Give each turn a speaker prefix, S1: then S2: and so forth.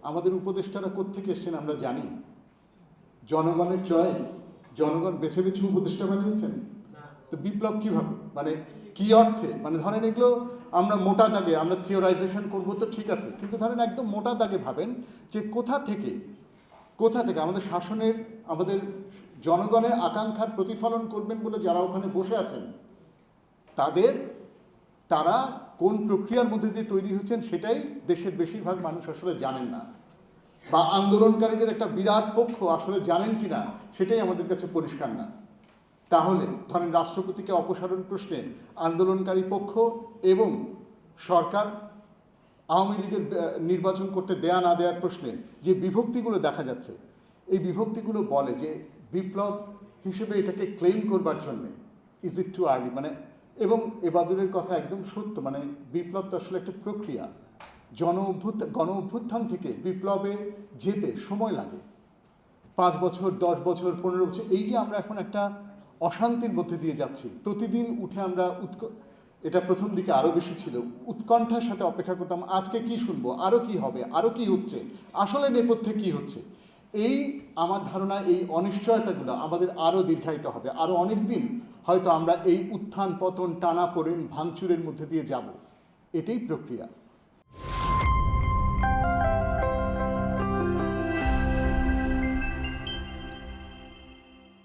S1: আমাদের উপদেষ্টারা কোত্থেকে এসছেন আমরা জানি? জনগণের চয়েস, জনগণ বেছে বেছে উপদেষ্টা বানিয়েছেন। তো বিপ্লব কিভাবে, মানে কি অর্থে? মানে ধরেন এগুলো আমরা মোটা দাগে আমরা থিওরাইজেশন করবো তো ঠিক আছে, কিন্তু ধরেন একদম মোটা দাগে ভাবেন যে কোথা থেকে আমাদের শাসনের, আমাদের জনগণের আকাঙ্ক্ষার প্রতিফলন করবেন বলে যারা ওখানে বসে আছেন তারা কোন প্রক্রিয়ার মধ্যে দিয়ে তৈরি হচ্ছেন সেটাই দেশের বেশিরভাগ মানুষ আসলে জানেন না, বা আন্দোলনকারীদের একটা বিরাট পক্ষ আসলে জানেন কি না সেটাই আমাদের কাছে পরিষ্কার না। তাহলে ধরেন রাষ্ট্রপতিকে অপসারণ প্রশ্নে আন্দোলনকারী পক্ষ এবং সরকার আওয়ামী লীগের নির্বাচন করতে দেয়া না দেওয়ার প্রশ্নে যে বিভক্তিগুলো দেখা যাচ্ছে, এই বিভক্তিগুলো বলে যে বিপ্লব হিসেবে এটাকে ক্লেম করবার জন্যে ইজ ইট টু আর্লি, মানে এবং এবাদুরের কথা একদম সত্য, মানে বিপ্লব তো আসলে একটা প্রক্রিয়া। গণ অভ্যুত্থান থেকে বিপ্লবে যেতে সময় লাগে 5 বছর, 10 বছর, 15 বছর। এই যে আমরা এখন একটা অশান্তির মধ্যে দিয়ে যাচ্ছি, প্রতিদিন উঠে আমরা এটা প্রথম দিকে আরও বেশি ছিল, উৎকণ্ঠার সাথে অপেক্ষা করতাম আজকে কি শুনবো, আরও কি হবে, আরও কি হচ্ছে, আসলে নেপথ্যে কি হচ্ছে। এই আমার ধারণা এই অনিশ্চয়তাগুলো আমাদের আরও দীর্ঘায়িত হবে, আরও অনেক দিন হয়তো আমরা এই উত্থান পতন টানা পড়েন ভাঙচুরের মধ্যে দিয়ে যাব। এটাই প্রক্রিয়া।